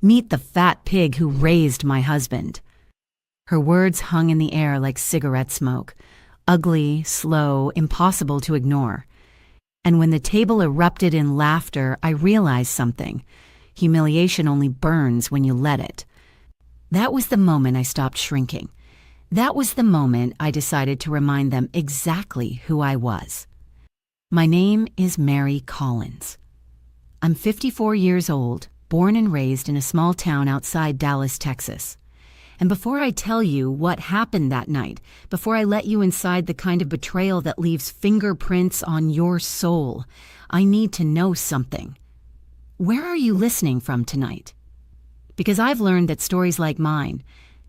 Meet the fat pig who raised my husband." Her words hung in the air like cigarette smoke, ugly, slow, impossible to ignore. And when the table erupted in laughter, I realized something. Humiliation only burns when you let it. That was the moment I stopped shrinking. That was the moment I decided to remind them exactly who I was. My name is Mary Collins. I'm 54 years old, born and raised in a small town outside Dallas, Texas. And before I tell you what happened that night, before I let you inside the kind of betrayal that leaves fingerprints on your soul, I need to know something. Where are you listening from tonight? Because I've learned that stories like mine,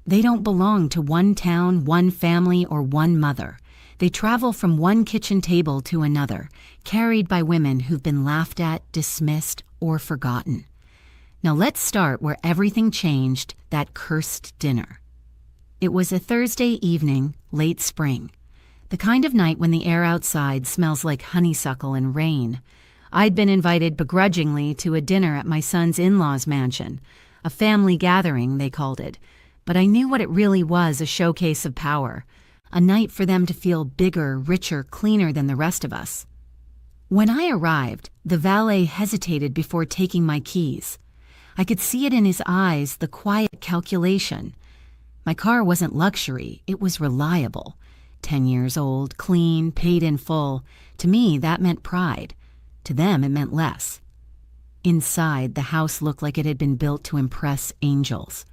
they don't belong to one town, one family, or one mother. They travel from one kitchen table to another, carried by women who've been laughed at, dismissed, or forgotten. Now let's start where everything changed, that cursed dinner. It was a Thursday evening, late spring. The kind of night when the air outside smells like honeysuckle and rain. I'd been invited begrudgingly to a dinner at my son's in-laws' mansion. A family gathering, they called it. But I knew what it really was, a showcase of power. A night for them to feel bigger, richer, cleaner than the rest of us. When I arrived, the valet hesitated before taking my keys. I could see it in his eyes, the quiet calculation. My car wasn't luxury, it was reliable. 10 years old, clean, paid in full. To me, that meant pride. To them, it meant less. Inside, the house looked like it had been built to impress angels.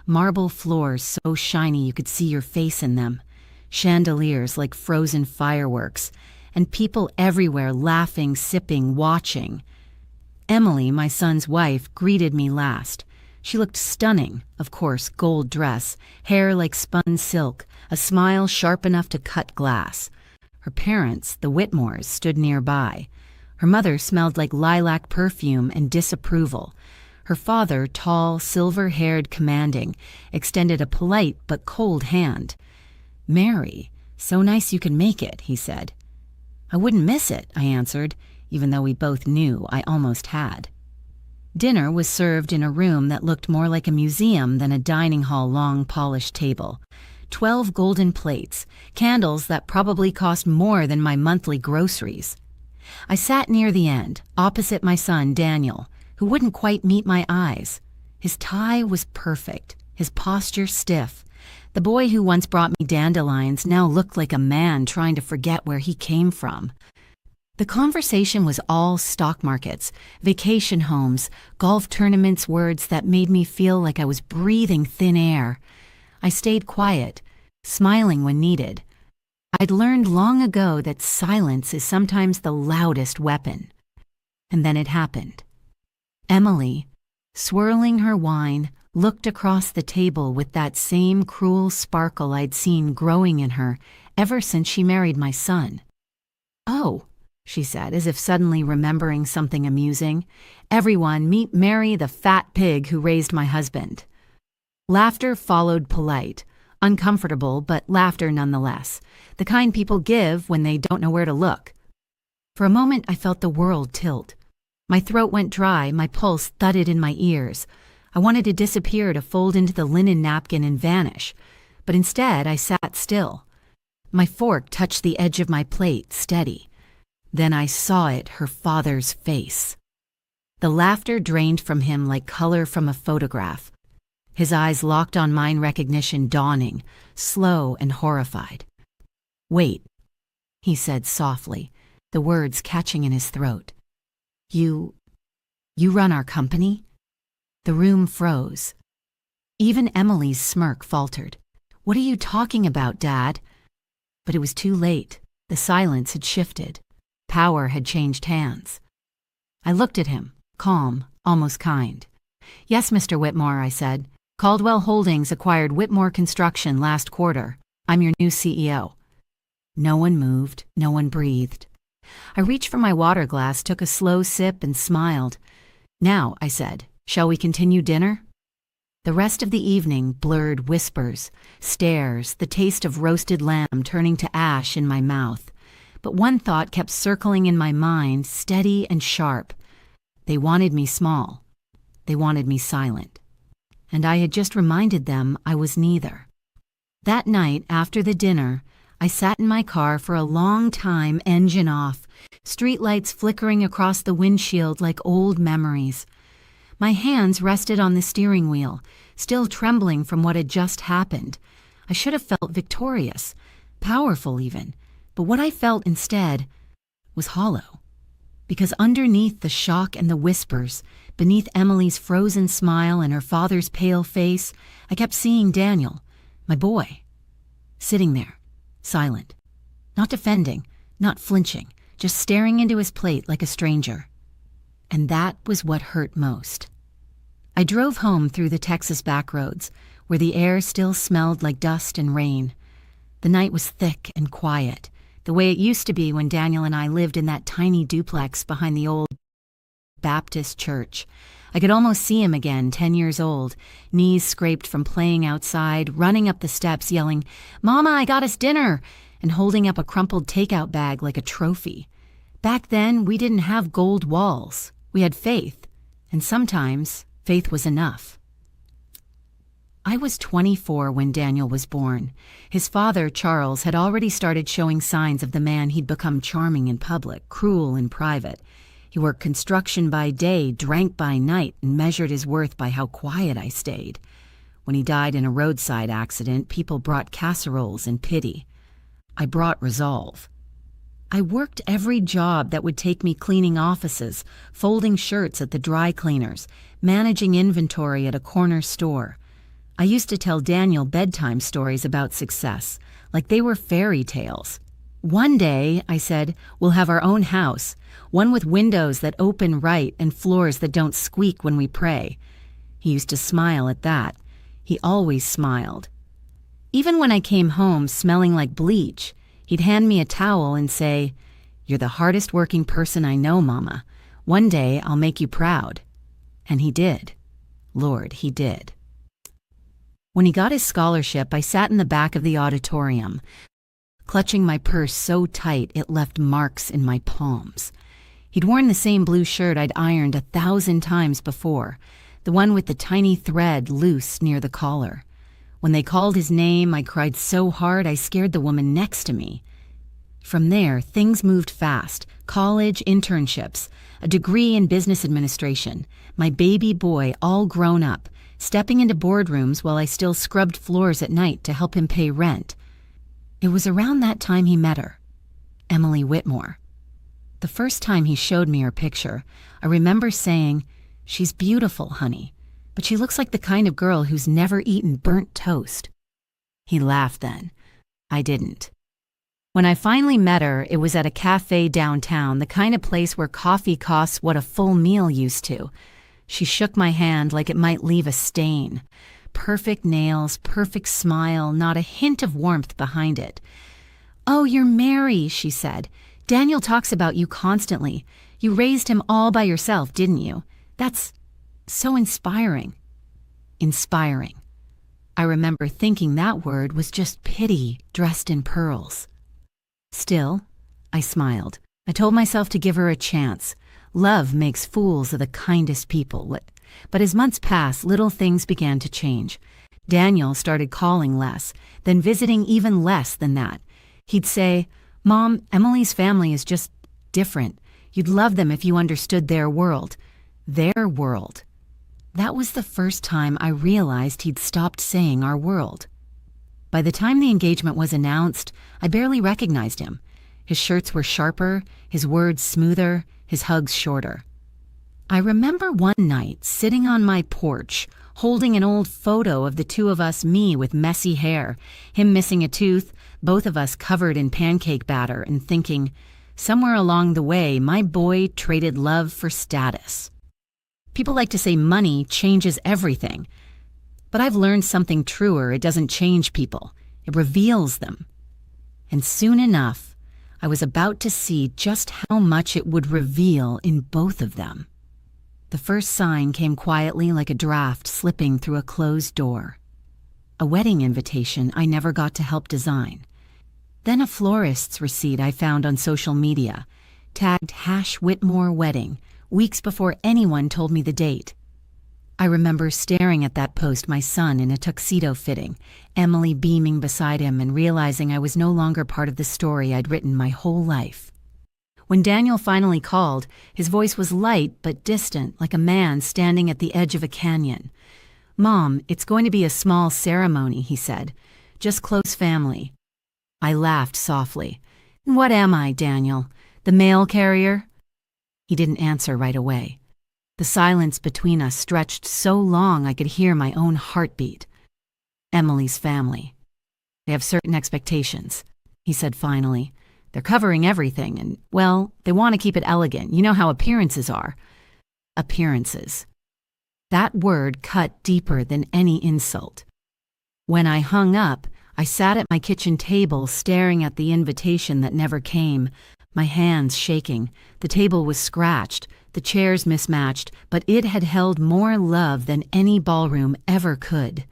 Marble floors so shiny you could see your face in them. Chandeliers like frozen fireworks. And people everywhere laughing, sipping, watching. Emily, my son's wife, greeted me last. She looked stunning, of course, gold dress, hair like spun silk, a smile sharp enough to cut glass. Her parents, the Whitmores, stood nearby. Her mother smelled like lilac perfume and disapproval. Her father, tall, silver-haired, commanding, extended a polite but cold hand. "Mary, so nice you can make it," he said. "I wouldn't miss it," I answered, even though we both knew I almost had. Dinner was served in a room that looked more like a museum than a dining hall long polished table. 12 golden plates, candles that probably cost more than my monthly groceries. I sat near the end, opposite my son, Daniel, who wouldn't quite meet my eyes. His tie was perfect, his posture stiff. The boy who once brought me dandelions now looked like a man trying to forget where he came from. The conversation was all stock markets, vacation homes, golf tournaments, words that made me feel like I was breathing thin air. I stayed quiet, smiling when needed. I'd learned long ago that silence is sometimes the loudest weapon. And then it happened. Emily, swirling her wine, looked across the table with that same cruel sparkle I'd seen growing in her ever since she married my son. "Oh," she said, as if suddenly remembering something amusing. "Everyone, meet Mary, the fat pig who raised my husband." Laughter followed polite, uncomfortable, but laughter nonetheless, the kind people give when they don't know where to look. For a moment, I felt the world tilt. My throat went dry, my pulse thudded in my ears. I wanted to disappear, to fold into the linen napkin and vanish, but instead I sat still. My fork touched the edge of my plate, steady. Then I saw it, her father's face. The laughter drained from him like color from a photograph. His eyes locked on mine, recognition dawning, slow and horrified. "Wait," he said softly, the words catching in his throat. You run our company?" The room froze. Even Emily's smirk faltered. "What are you talking about, Dad?" But it was too late. The silence had shifted. Power had changed hands. I looked at him, calm, almost kind. "Yes, Mr. Whitmore," I said. "Caldwell Holdings acquired Whitmore Construction last quarter. I'm your new CEO." No one moved, no one breathed. I reached for my water glass, took a slow sip, and smiled. "Now," I said, "shall we continue dinner?" The rest of the evening blurred whispers, stares, the taste of roasted lamb turning to ash in my mouth. But one thought kept circling in my mind, steady and sharp. They wanted me small. They wanted me silent. and I had just reminded them I was neither. That night, after the dinner, I sat in my car for a long time, engine off, streetlights flickering across the windshield like old memories. My hands rested on the steering wheel, still trembling from what had just happened. I should have felt victorious, powerful even, but what I felt instead was hollow. Because underneath the shock and the whispers, beneath Emily's frozen smile and her father's pale face, I kept seeing Daniel, my boy, sitting there, silent, not defending, not flinching, just staring into his plate like a stranger. And that was what hurt most. I drove home through the Texas backroads, where the air still smelled like dust and rain. The night was thick and quiet, the way it used to be when Daniel and I lived in that tiny duplex behind the old Baptist church. I could almost see him again, 10 years old, knees scraped from playing outside, running up the steps yelling, "Mama, I got us dinner," and holding up a crumpled takeout bag like a trophy. Back then, we didn't have gold walls. We had faith, and sometimes faith was enough. I was 24 when Daniel was born. His father, Charles, had already started showing signs of the man he'd become: charming in public, cruel in private. He worked construction by day, drank by night, and measured his worth by how quiet I stayed. When he died in a roadside accident, people brought casseroles and pity. I brought resolve. I worked every job that would take me: cleaning offices, folding shirts at the dry cleaners, managing inventory at a corner store. I used to tell Daniel bedtime stories about success, like they were fairy tales. One day, I said, we'll have our own house, one with windows that open right and floors that don't squeak when we pray. He used to smile at that. He always smiled. Even when I came home smelling like bleach, he'd hand me a towel and say, "You're the hardest working person I know, Mama. One day I'll make you proud." And he did. Lord, he did. When he got his scholarship, I sat in the back of the auditorium, clutching my purse so tight it left marks in my palms. He'd worn the same blue shirt I'd ironed 1,000 times before, the one with the tiny thread loose near the collar. When they called his name, I cried so hard I scared the woman next to me. From there, things moved fast: college, internships, a degree in business administration, my baby boy all grown up, stepping into boardrooms while I still scrubbed floors at night to help him pay rent. It was around that time he met her, Emily Whitmore. The first time he showed me her picture, I remember saying, "She's beautiful, honey, but she looks like the kind of girl who's never eaten burnt toast." He laughed then. I didn't. When I finally met her, it was at a cafe downtown, the kind of place where coffee costs what a full meal used to. She shook my hand like it might leave a stain. Perfect nails, perfect smile, not a hint of warmth behind it. "Oh, you're Mary," she said. "Daniel talks about you constantly. You raised him all by yourself, didn't you? That's so inspiring." Inspiring. I remember thinking that word was just pity dressed in pearls. Still, I smiled. I told myself to give her a chance. Love makes fools of the kindest people. But as months passed, little things began to change. Daniel started calling less, then visiting even less than that. He'd say, "Mom, Emily's family is just different. You'd love them if you understood their world." Their world. That was the first time I realized he'd stopped saying our world. By the time the engagement was announced, I barely recognized him. His shirts were sharper, his words smoother, his hugs shorter. I remember one night sitting on my porch, holding an old photo of the two of us, me with messy hair, him missing a tooth, both of us covered in pancake batter, and thinking, somewhere along the way, my boy traded love for status. People like to say money changes everything, but I've learned something truer: it doesn't change people, it reveals them. And soon enough, I was about to see just how much it would reveal in both of them. The first sign came quietly like a draft slipping through a closed door. A wedding invitation I never got to help design. Then a florist's receipt I found on social media, tagged #Whitmore Wedding, weeks before anyone told me the date. I remember staring at that post, my son in a tuxedo fitting, Emily beaming beside him, and realizing I was no longer part of the story I'd written my whole life. When Daniel finally called, his voice was light but distant, like a man standing at the edge of a canyon. "Mom, it's going to be a small ceremony," he said. "Just close family." I laughed softly. "What am I, Daniel? The mail carrier?" He didn't answer right away. The silence between us stretched so long I could hear my own heartbeat. "Emily's family. They have certain expectations," he said finally. "They're covering everything and, well, they want to keep it elegant. You know how appearances are." Appearances. That word cut deeper than any insult. When I hung up, I sat at my kitchen table staring at the invitation that never came, my hands shaking. The table was scratched, the chairs mismatched, but it had held more love than any ballroom ever could.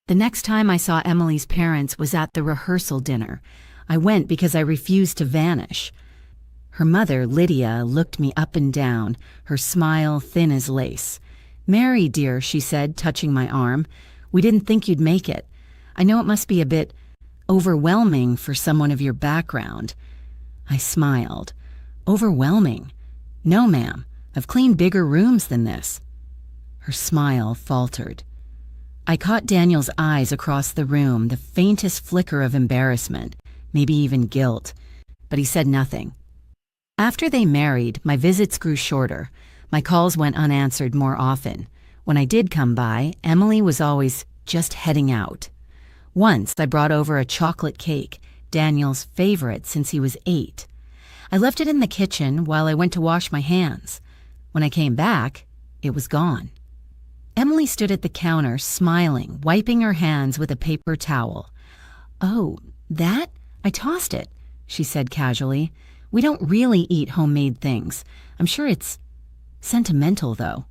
The next time I saw Emily's parents was at the rehearsal dinner. I went because I refused to vanish. Her mother, Lydia, looked me up and down, her smile thin as lace. "Mary, dear," she said, touching my arm, "we didn't think you'd make it. I know it must be a bit overwhelming for someone of your background." I smiled. "Overwhelming? No, ma'am. I've cleaned bigger rooms than this." Her smile faltered. I caught Daniel's eyes across the room, the faintest flicker of embarrassment, maybe even guilt, but he said nothing. After they married, my visits grew shorter. My calls went unanswered more often. When I did come by, Emily was always just heading out. Once I brought over a chocolate cake, Daniel's favorite since he was 8. I left it in the kitchen while I went to wash my hands. When I came back, it was gone. Emily stood at the counter, smiling, wiping her hands with a paper towel. "Oh, that? I tossed it," she said casually. "We don't really eat homemade things. I'm sure it's sentimental, though."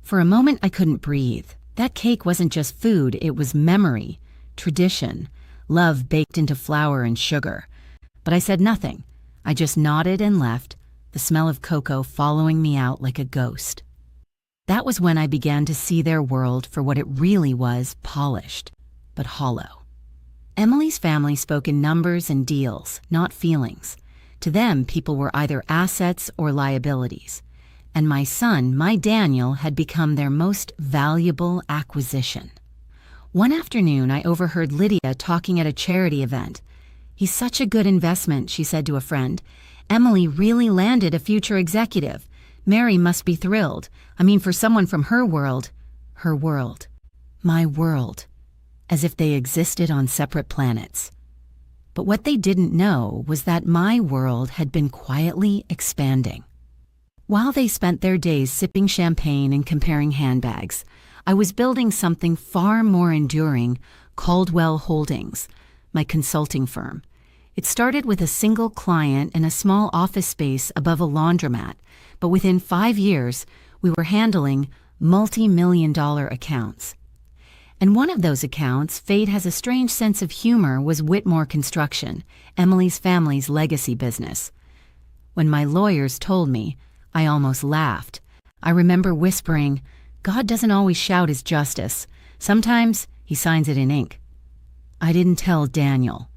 For a moment, I couldn't breathe. That cake wasn't just food, it was memory, tradition, love baked into flour and sugar. But I said nothing. I just nodded and left, the smell of cocoa following me out like a ghost. That was when I began to see their world for what it really was, polished, but hollow. Emily's family spoke in numbers and deals, not feelings. To them, people were either assets or liabilities. And my son, my Daniel, had become their most valuable acquisition. One afternoon, I overheard Lydia talking at a charity event. "He's such a good investment," she said to a friend. "Emily really landed a future executive. Mary must be thrilled. I mean, for someone from her world, my world, as if they existed on separate planets." But what they didn't know was that my world had been quietly expanding. While they spent their days sipping champagne and comparing handbags, I was building something far more enduring, Caldwell Holdings, my consulting firm. It started with a single client in a small office space above a laundromat, but within 5 years, we were handling multi-million-dollar accounts. And one of those accounts, fate has a strange sense of humor, was Whitmore Construction, Emily's family's legacy business. When my lawyers told me, I almost laughed. I remember whispering, "God doesn't always shout his justice. Sometimes he signs it in ink." I didn't tell Daniel.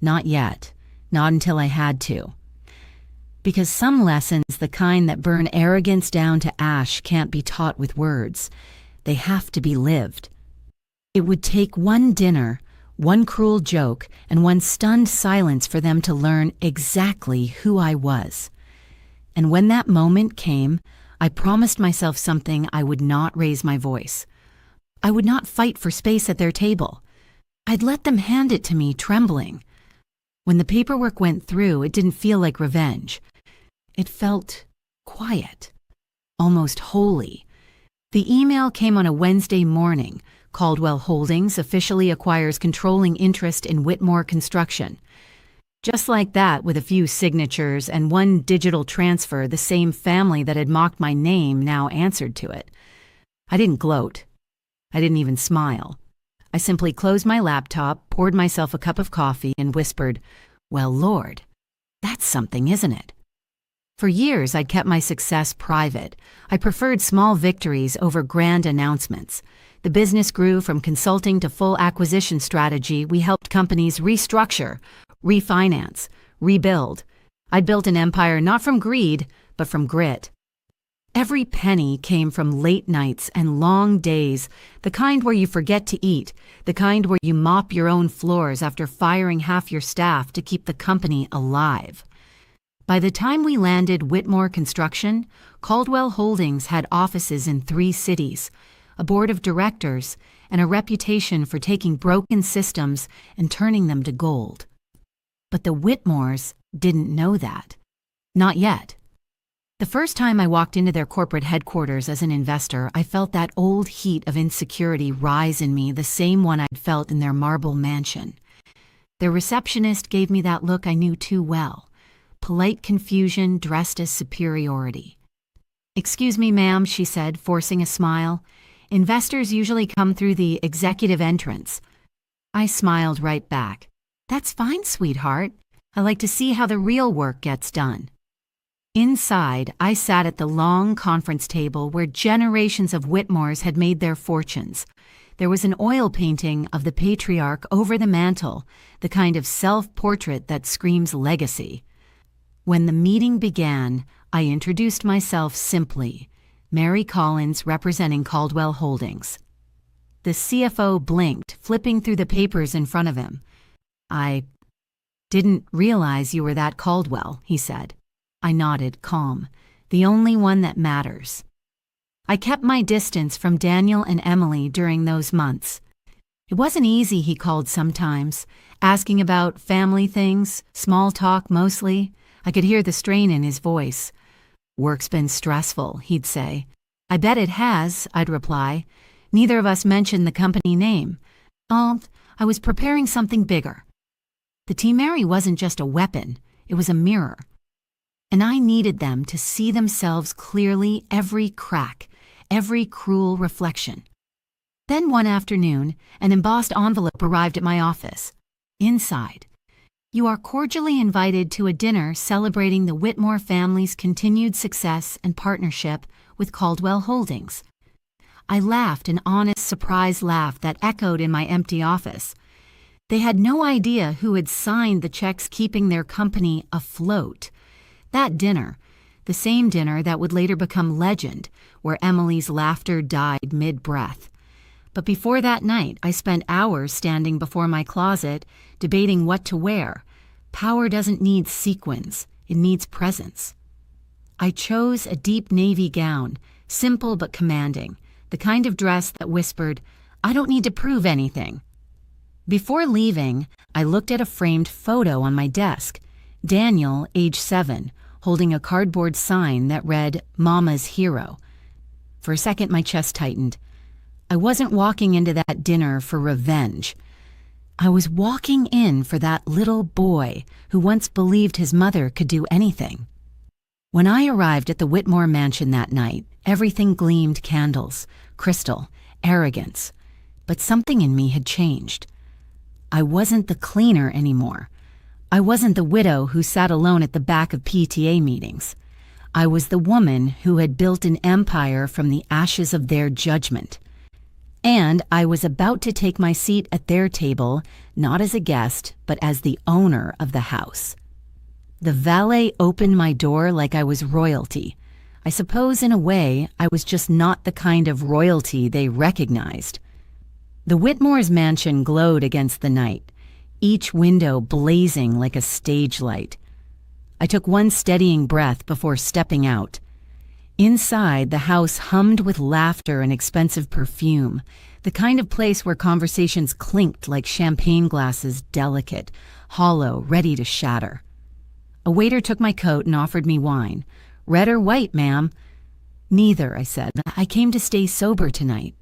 Not yet. Not until I had to. Because some lessons, the kind that burn arrogance down to ash, can't be taught with words. They have to be lived. It would take one dinner, one cruel joke, and one stunned silence for them to learn exactly who I was. And when that moment came, I promised myself something: I would not raise my voice. I would not fight for space at their table. I'd let them hand it to me, trembling. When the paperwork went through, it didn't feel like revenge. It felt quiet, almost holy. The email came on a Wednesday morning. Caldwell Holdings officially acquires controlling interest in Whitmore Construction. Just like that, with a few signatures and one digital transfer, the same family that had mocked my name now answered to it. I didn't gloat. I didn't even smile. I simply closed my laptop, poured myself a cup of coffee, and whispered, "Well, Lord, that's something, isn't it?" For years, I'd kept my success private. I preferred small victories over grand announcements. The business grew from consulting to full acquisition strategy. We helped companies restructure, refinance, rebuild. I'd built an empire not from greed, but from grit. Every penny came from late nights and long days, the kind where you forget to eat, the kind where you mop your own floors after firing half your staff to keep the company alive. By the time we landed Whitmore Construction, Caldwell Holdings had offices in 3 cities, a board of directors, and a reputation for taking broken systems and turning them to gold. But the Whitmores didn't know that. Not yet. The first time I walked into their corporate headquarters as an investor, I felt that old heat of insecurity rise in me, the same one I'd felt in their marble mansion. Their receptionist gave me that look I knew too well. Polite confusion dressed as superiority. "Excuse me, ma'am," she said, forcing a smile. "Investors usually come through the executive entrance." I smiled right back. "That's fine, sweetheart. I like to see how the real work gets done." Inside, I sat at the long conference table where generations of Whitmores had made their fortunes. There was an oil painting of the patriarch over the mantel, the kind of self-portrait that screams legacy. When the meeting began, I introduced myself simply, Mary Collins representing Caldwell Holdings. The CFO blinked, flipping through the papers in front of him. "I didn't realize you were that Caldwell," he said. I nodded, calm. "The only one that matters." I kept my distance from Daniel and Emily during those months. It wasn't easy, he called sometimes, asking about family things, small talk mostly. I could hear the strain in his voice. "Work's been stressful," he'd say. "I bet it has," I'd reply. Neither of us mentioned the company name. "Oh, I was preparing something bigger." The Team Mary wasn't just a weapon, it was a mirror. And I needed them to see themselves clearly, every crack, every cruel reflection. Then one afternoon, an embossed envelope arrived at my office. Inside, "You are cordially invited to a dinner celebrating the Whitmore family's continued success and partnership with Caldwell Holdings." I laughed, an honest, surprised laugh that echoed in my empty office. They had no idea who had signed the checks keeping their company afloat. That dinner, the same dinner that would later become legend, where Emily's laughter died mid-breath. But before that night, I spent hours standing before my closet, debating what to wear. Power doesn't need sequins, it needs presence. I chose a deep navy gown, simple but commanding, the kind of dress that whispered, "I don't need to prove anything." Before leaving, I looked at a framed photo on my desk. Daniel, age 7, holding a cardboard sign that read, "Mama's Hero." For a second, my chest tightened. I wasn't walking into that dinner for revenge. I was walking in for that little boy who once believed his mother could do anything. When I arrived at the Whitmore mansion that night, everything gleamed candles, crystal, arrogance. But something in me had changed. I wasn't the cleaner anymore. I wasn't the widow who sat alone at the back of PTA meetings. I was the woman who had built an empire from the ashes of their judgment. And I was about to take my seat at their table, not as a guest, but as the owner of the house. The valet opened my door like I was royalty. I suppose in a way, I was just not the kind of royalty they recognized. The Whitmore's mansion glowed against the night, each window blazing like a stage light. I took one steadying breath before stepping out. Inside, the house hummed with laughter and expensive perfume, the kind of place where conversations clinked like champagne glasses, delicate, hollow, ready to shatter. A waiter took my coat and offered me wine. "Red or white, ma'am?" "Neither," I said. "I came to stay sober tonight."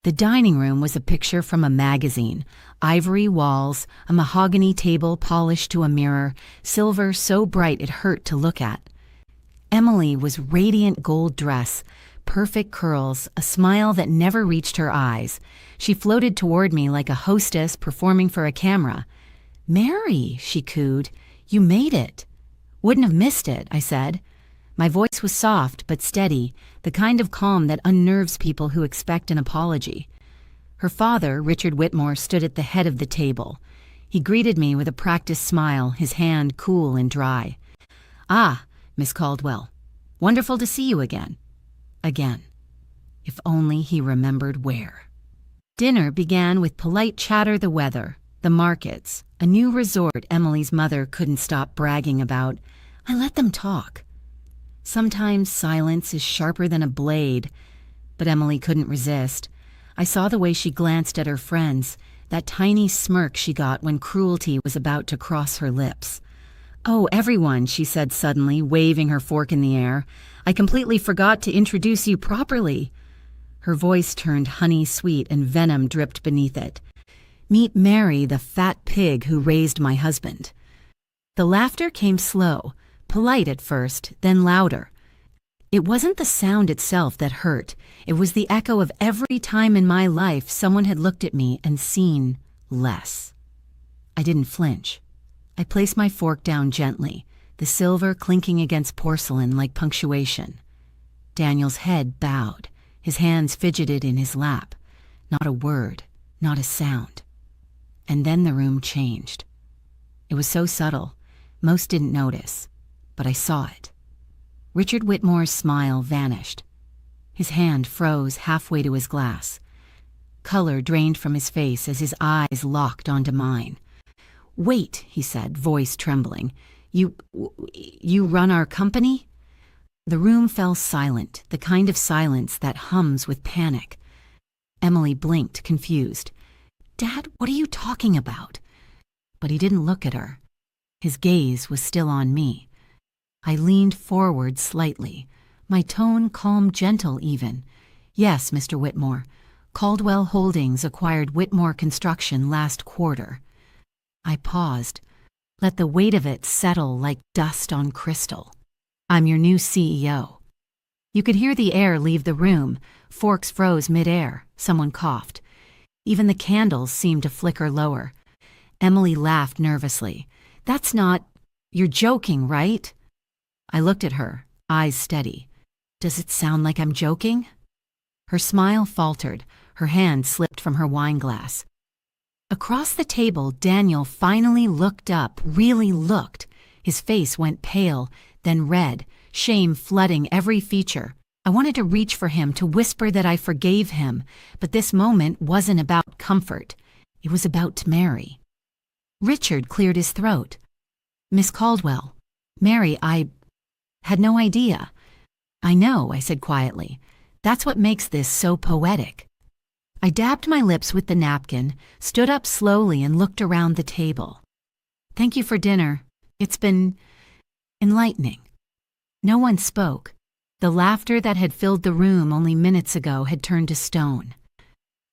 The dining room was a picture from a magazine. Ivory walls, a mahogany table polished to a mirror, silver so bright it hurt to look at. Emily was radiant gold dress, perfect curls, a smile that never reached her eyes. She floated toward me like a hostess performing for a camera. "Mary," she cooed, "you made it." "Wouldn't have missed it," I said. My voice was soft but steady, the kind of calm that unnerves people who expect an apology. Her father, Richard Whitmore, stood at the head of the table. He greeted me with a practiced smile, his hand cool and dry. "Ah, Miss Caldwell. Wonderful to see you again." Again. If only he remembered where. Dinner began with polite chatter, the weather, the markets, a new resort Emily's mother couldn't stop bragging about. I let them talk. Sometimes silence is sharper than a blade, but Emily couldn't resist. I saw the way she glanced at her friends, that tiny smirk she got when cruelty was about to cross her lips. "Oh, everyone," she said suddenly, waving her fork in the air. "I completely forgot to introduce you properly." Her voice turned honey-sweet and venom dripped beneath it. "Meet Mary, the fat pig who raised my husband." The laughter came slow, polite at first, then louder. It wasn't the sound itself that hurt. It was the echo of every time in my life someone had looked at me and seen less. I didn't flinch. I placed my fork down gently, the silver clinking against porcelain like punctuation. Daniel's head bowed. His hands fidgeted in his lap. Not a word, not a sound. And then the room changed. It was so subtle, most didn't notice, but I saw it. Richard Whitmore's smile vanished. His hand froze halfway to his glass. Color drained from his face as his eyes locked onto mine. "Wait," he said, voice trembling. You run our company?" The room fell silent, the kind of silence that hums with panic. Emily blinked, confused. "Dad, what are you talking about?" But he didn't look at her. His gaze was still on me. I leaned forward slightly, my tone calm, gentle even. "Yes, Mr. Whitmore. Caldwell Holdings acquired Whitmore Construction last quarter." I paused, let the weight of it settle like dust on crystal. "I'm your new CEO." You could hear the air leave the room. Forks froze mid-air. Someone coughed. Even the candles seemed to flicker lower. Emily laughed nervously. "That's not... You're joking, right?" I looked at her, eyes steady. "Does it sound like I'm joking?" Her smile faltered. Her hand slipped from her wine glass. Across the table, Daniel finally looked up, really looked. His face went pale, then red, shame flooding every feature. I wanted to reach for him, to whisper that I forgave him, but this moment wasn't about comfort. It was about Mary. Richard cleared his throat. "Miss Caldwell, Mary, I had no idea." "I know," I said quietly. "That's what makes this so poetic." I dabbed my lips with the napkin, stood up slowly and looked around the table. "Thank you for dinner. It's been enlightening." No one spoke. The laughter that had filled the room only minutes ago had turned to stone.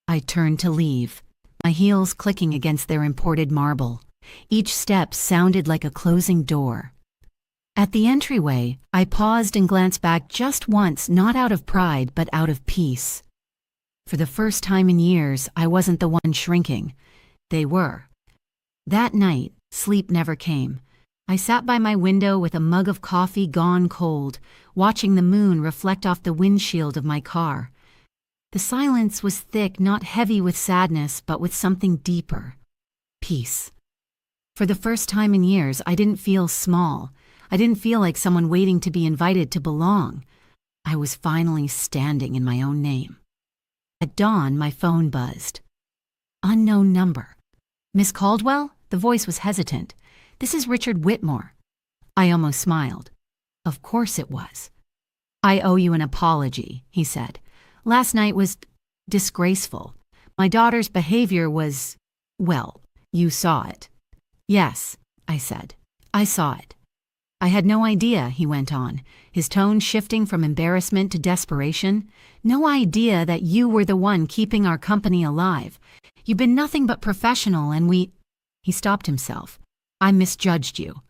I turned to leave, my heels clicking against their imported marble. Each step sounded like a closing door. At the entryway, I paused and glanced back just once, not out of pride, but out of peace. For the first time in years, I wasn't the one shrinking. They were. That night, sleep never came. I sat by my window with a mug of coffee gone cold, watching the moon reflect off the windshield of my car. The silence was thick, not heavy with sadness, but with something deeper. Peace. For the first time in years, I didn't feel small. I didn't feel like someone waiting to be invited to belong. I was finally standing in my own name. At dawn, my phone buzzed. Unknown number. "Miss Caldwell?" The voice was hesitant. "This is Richard Whitmore." I almost smiled. Of course it was. "I owe you an apology," he said. "Last night was disgraceful. My daughter's behavior was, well, you saw it." "Yes," I said. "I saw it." "I had no idea," he went on, his tone shifting from embarrassment to desperation. "No idea that you were the one keeping our company alive. You've been nothing but professional and we—" He stopped himself. "I misjudged you."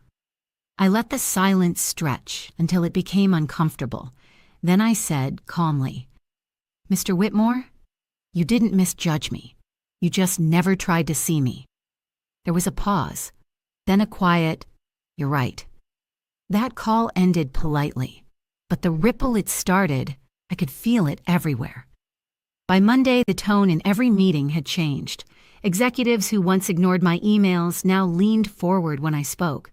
I let the silence stretch until it became uncomfortable. Then I said calmly, "Mr. Whitmore, you didn't misjudge me. You just never tried to see me." There was a pause, then a quiet, "You're right." That call ended politely. but the ripple it started, I could feel it everywhere. By Monday, the tone in every meeting had changed. Executives who once ignored my emails now leaned forward when I spoke.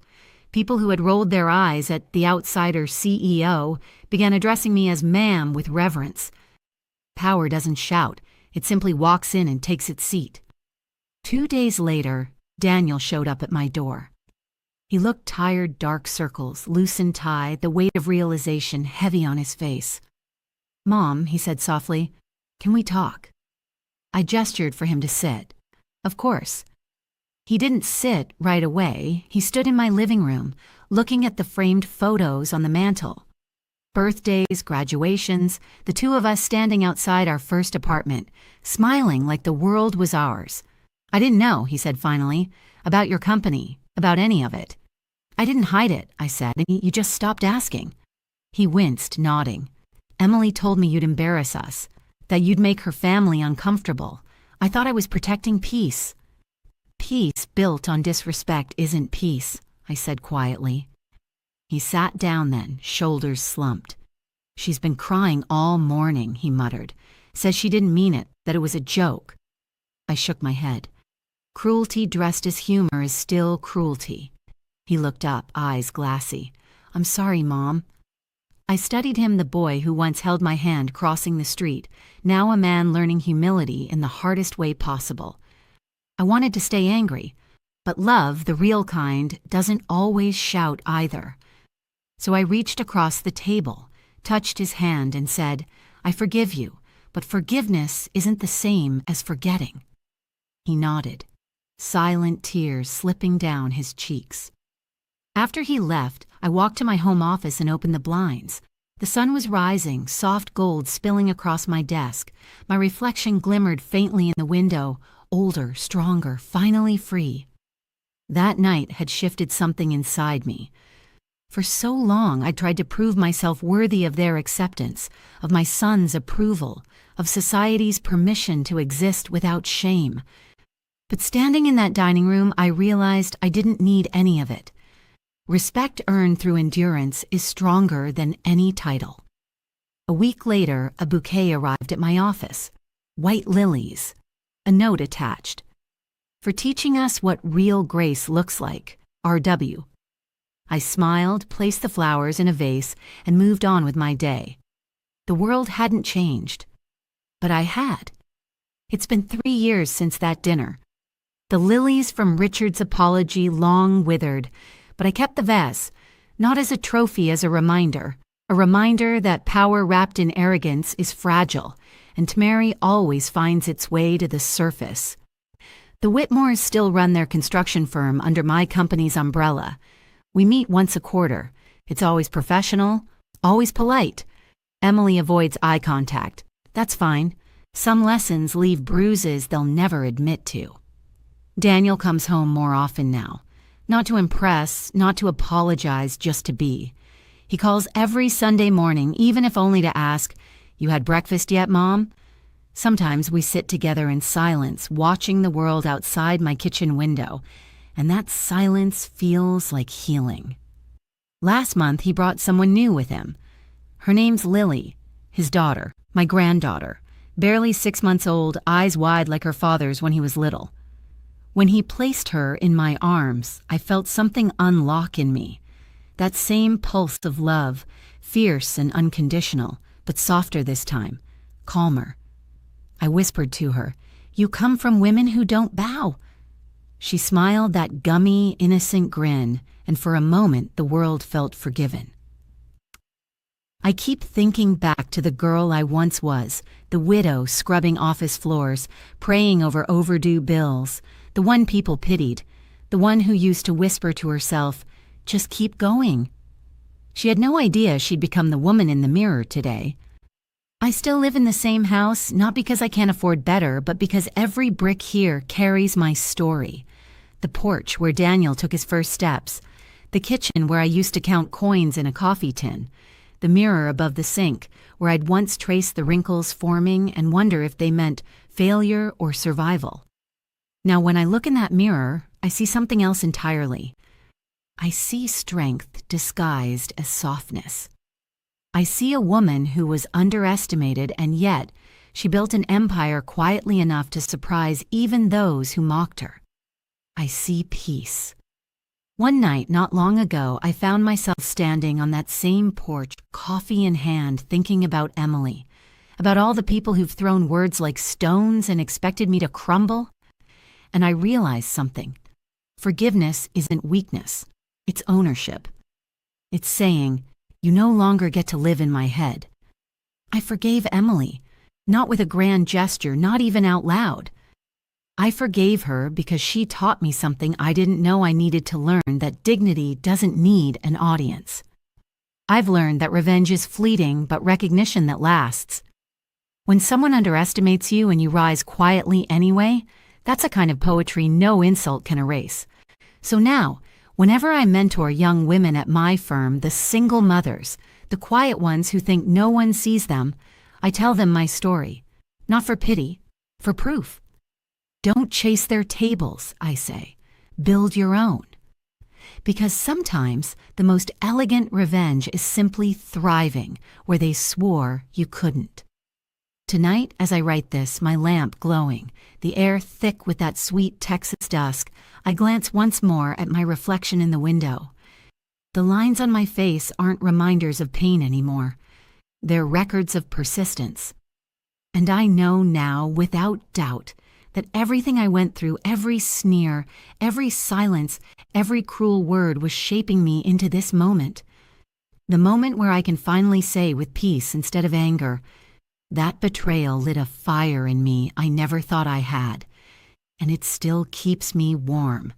People who had rolled their eyes at the outsider CEO began addressing me as ma'am with reverence. Power doesn't shout, it simply walks in and takes its seat. 2 days later, Daniel showed up at my door. He looked tired, dark circles, loosened tie, the weight of realization heavy on his face. "Mom," he said softly, "can we talk?" I gestured for him to sit. Of course. He didn't sit right away. He stood in my living room, looking at the framed photos on the mantel. Birthdays, graduations, the two of us standing outside our first apartment, smiling like the world was ours. "I didn't know," he said finally, "about your company, about any of it." "I didn't hide it," I said, "and you just stopped asking." He winced, nodding. "Emily told me you'd embarrass us, that you'd make her family uncomfortable. I thought I was protecting peace." "Peace built on disrespect isn't peace," I said quietly. He sat down then, shoulders slumped. "She's been crying all morning," he muttered. "Says she didn't mean it, that it was a joke." I shook my head. Cruelty dressed as humor is still cruelty. He looked up, eyes glassy. "I'm sorry, Mom." I studied him, the boy who once held my hand crossing the street, now a man learning humility in the hardest way possible. I wanted to stay angry, but love, the real kind, doesn't always shout either. So I reached across the table, touched his hand and said, "I forgive you, but forgiveness isn't the same as forgetting." He nodded, silent tears slipping down his cheeks. After he left, I walked to my home office and opened the blinds. The sun was rising, soft gold spilling across my desk. My reflection glimmered faintly in the window, older, stronger, finally free. That night had shifted something inside me. For so long, I tried to prove myself worthy of their acceptance, of my son's approval, of society's permission to exist without shame. But standing in that dining room, I realized I didn't need any of it. Respect earned through endurance is stronger than any title. A week later, a bouquet arrived at my office. White lilies. A note attached. "For teaching us what real grace looks like, R.W." I smiled, placed the flowers in a vase, and moved on with my day. The world hadn't changed. But I had. It's been 3 years since that dinner. The lilies from Richard's apology long withered, but I kept the vase, not as a trophy, as a reminder that power wrapped in arrogance is fragile, and Tamari always finds its way to the surface. The Whitmores still run their construction firm under my company's umbrella. We meet once a quarter. It's always professional, always polite. Emily avoids eye contact. That's fine. Some lessons leave bruises they'll never admit to. Daniel comes home more often now. Not to impress, not to apologize, just to be. He calls every Sunday morning, even if only to ask, "You had breakfast yet, Mom?" Sometimes we sit together in silence, watching the world outside my kitchen window, and that silence feels like healing. Last month, he brought someone new with him. Her name's Lily, his daughter, my granddaughter, barely 6 months old, eyes wide like her father's when he was little. When he placed her in my arms, I felt something unlock in me. That same pulse of love, fierce and unconditional, but softer this time, calmer. I whispered to her, "You come from women who don't bow." She smiled that gummy, innocent grin, and for a moment the world felt forgiven. I keep thinking back to the girl I once was, the widow scrubbing office floors, praying over overdue bills, the one people pitied, the one who used to whisper to herself, "Just keep going." She had no idea she'd become the woman in the mirror today. I still live in the same house, not because I can't afford better, but because every brick here carries my story. The porch where Daniel took his first steps, the kitchen where I used to count coins in a coffee tin, the mirror above the sink where I'd once traced the wrinkles forming and wonder if they meant failure or survival. Now, when I look in that mirror, I see something else entirely. I see strength disguised as softness. I see a woman who was underestimated, and yet she built an empire quietly enough to surprise even those who mocked her. I see peace. One night, not long ago, I found myself standing on that same porch, coffee in hand, thinking about Emily, about all the people who've thrown words like stones and expected me to crumble. And I realized something. Forgiveness isn't weakness, it's ownership. It's saying, you no longer get to live in my head. I forgave Emily, not with a grand gesture, not even out loud. I forgave her because she taught me something I didn't know I needed to learn, that dignity doesn't need an audience. I've learned that revenge is fleeting, but recognition that lasts. When someone underestimates you and you rise quietly anyway, that's a kind of poetry no insult can erase. So now, whenever I mentor young women at my firm, the single mothers, the quiet ones who think no one sees them, I tell them my story, not for pity, for proof. Don't chase their tables, I say. Build your own. Because sometimes the most elegant revenge is simply thriving where they swore you couldn't. Tonight, as I write this, my lamp glowing, the air thick with that sweet Texas dusk, I glance once more at my reflection in the window. The lines on my face aren't reminders of pain anymore. They're records of persistence. And I know now, without doubt, that everything I went through, every sneer, every silence, every cruel word was shaping me into this moment. The moment where I can finally say with peace instead of anger, that betrayal lit a fire in me I never thought I had, and it still keeps me warm,